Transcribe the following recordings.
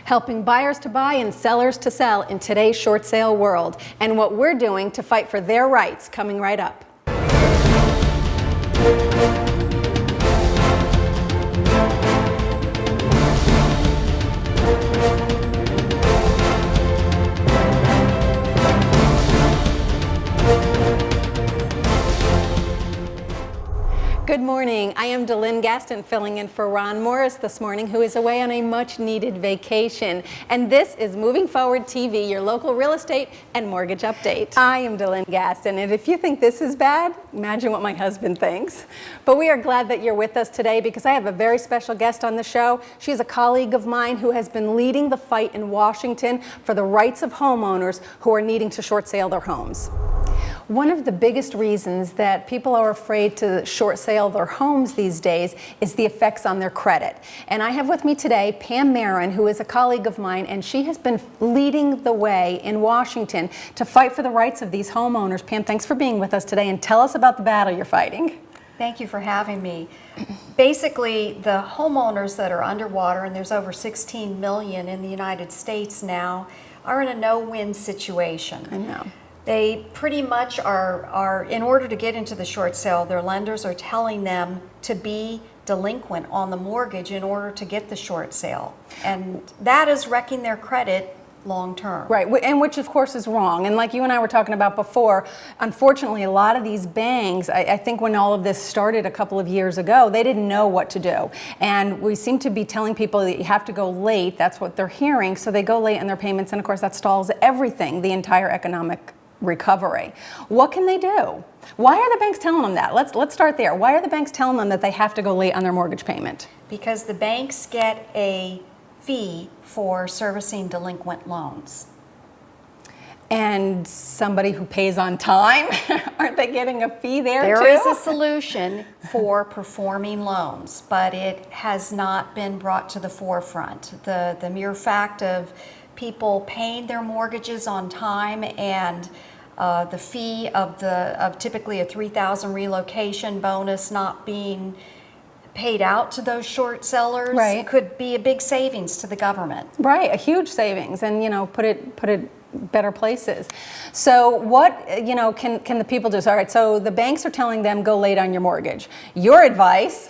helping buyers to buy and sellers to sell in today's short sale world, and what we're doing to fight for their rights, coming right up. Good morning. I am Delynn Gaston filling in for Ron Morris this morning, who is away on a much-needed vacation. And this is Moving Forward TV, your local real estate and mortgage update. I am Delynn Gaston, and if you think this is bad, imagine what my husband thinks. But we are glad that you're with us today because I have a very special guest on the show. She is a colleague of mine who has been leading the fight in Washington for the rights of homeowners who are needing to short sale their homes. One of the biggest reasons that people are afraid to short sale their homes these days is the effects on their credit. And I have with me today Pam Marin, who is a colleague of mine, and she has been leading the way in Washington to fight for the rights of these homeowners. Pam, thanks for being with us today, and tell us about the battle you're fighting. Thank you for having me. Basically, the homeowners that are underwater, and there's over 16 million in the United States now, are in a no-win situation. I know. They pretty much are, in order to get into the short sale, their lenders are telling them to be delinquent on the mortgage in order to get the short sale. And that is wrecking their credit long term. Right, and which of course is wrong. And like you and I were talking about before, unfortunately a lot of these banks, I think when all of this started a couple of years ago, they didn't know what to do. And we seem to be telling people that you have to go late, that's what they're hearing, so they go late in their payments, and of course that stalls everything, the entire economic recovery. What can they do? Why are the banks telling them that? Let's start there. Why are the banks telling them that they have to go late on their mortgage payment? Because the banks get a fee for servicing delinquent loans. And somebody who pays on time, aren't they getting a fee there too? There is a solution for performing loans, but it has not been brought to the forefront. The mere fact of people paying their mortgages on time and the fee of typically a $3,000 relocation bonus not being paid out to those short sellers, right, could be a big savings to the government. Right, a huge savings, and put it better places. So what can the people do? So, all right, so the banks are telling them go late on your mortgage. Your advice?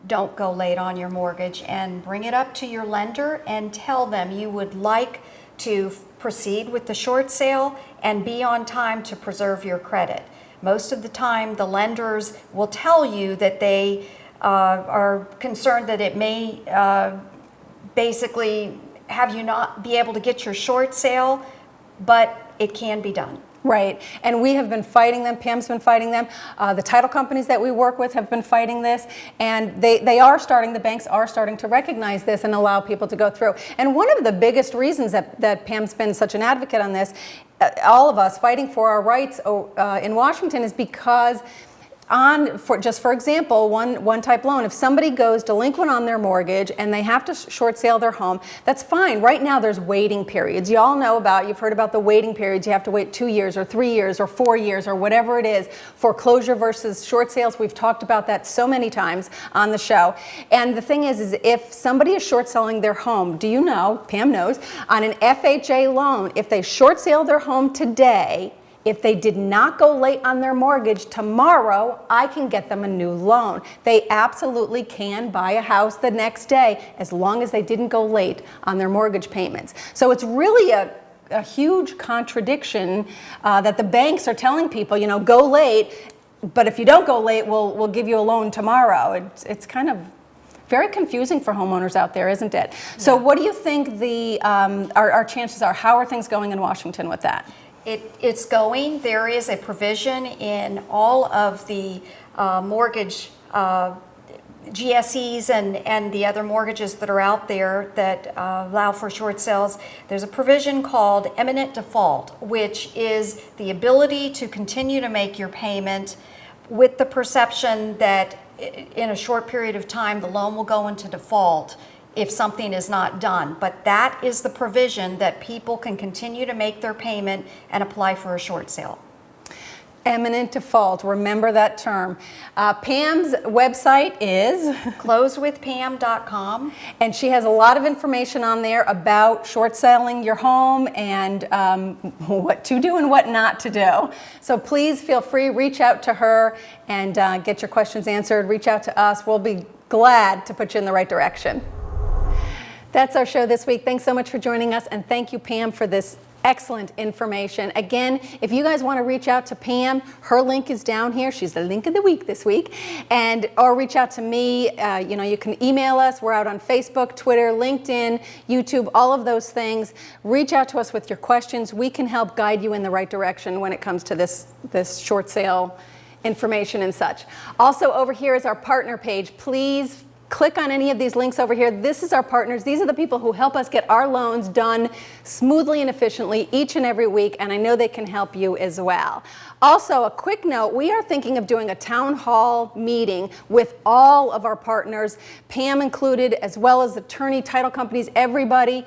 Don't go late on your mortgage, and bring it up to your lender and tell them you would like to proceed with the short sale and be on time to preserve your credit. Most of the time the lenders will tell you that they are concerned that it may basically have you not be able to get your short sale, but it can be done. Right, and we have been fighting them. Pam's been fighting them. The title companies that we work with have been fighting this, and the banks are starting to recognize this and allow people to go through. And one of the biggest reasons that Pam's been such an advocate on this, all of us fighting for our rights in Washington, is because for example, one type loan, if somebody goes delinquent on their mortgage and they have to short sale their home, that's fine. Right now there's waiting periods. You all know you've heard about the waiting periods. You have to wait 2 years or 3 years or 4 years or whatever it is. Foreclosure versus short sales, we've talked about that so many times on the show. And the thing is if somebody is short selling their home, do you know, Pam knows, on an FHA loan, if they short sale their home today, if they did not go late on their mortgage, tomorrow I can get them a new loan. They absolutely can buy a house the next day as long as they didn't go late on their mortgage payments. So it's really a huge contradiction that the banks are telling people, go late, but if you don't go late, we'll give you a loan tomorrow. It's kind of very confusing for homeowners out there, isn't it? Yeah. So what do you think our chances are? How are things going in Washington with that? It's going. There is a provision in all of the mortgage GSEs and the other mortgages that are out there that allow for short sales. There's a provision called imminent default, which is the ability to continue to make your payment with the perception that in a short period of time the loan will go into default if something is not done. But that is the provision that people can continue to make their payment and apply for a short sale. Imminent default, remember that term. Pam's website is, closewithpam.com. and she has a lot of information on there about short selling your home and what to do and what not to do. So please feel free, reach out to her and get your questions answered. Reach out to us. We'll be glad to put you in the right direction. That's our show this week. Thanks so much for joining us, and thank you, Pam, for this excellent information. Again, if you guys want to reach out to Pam, her link is down here. She's the link of the week this week. Or reach out to me. You can email us. We're out on Facebook, Twitter, LinkedIn, YouTube, all of those things. Reach out to us with your questions. We can help guide you in the right direction when it comes to this short sale information and such. Also, over here is our partner page. Please click on any of these links over here. This is our partners. These are the people who help us get our loans done smoothly and efficiently each and every week, and I know they can help you as well. Also, a quick note, we are thinking of doing a town hall meeting with all of our partners, Pam included, as well as attorney, title companies, everybody,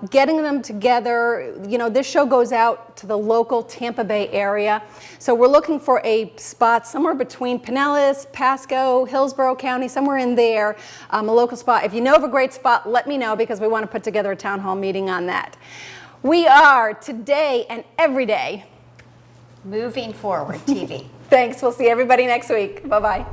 getting them together. This show goes out to the local Tampa Bay area. So we're looking for a spot somewhere between Pinellas, Pasco, Hillsborough County, somewhere in there, a local spot. If you know of a great spot, let me know, because we want to put together a town hall meeting on that. We are today and every day Moving Forward TV. Thanks. We'll see everybody next week. Bye-bye.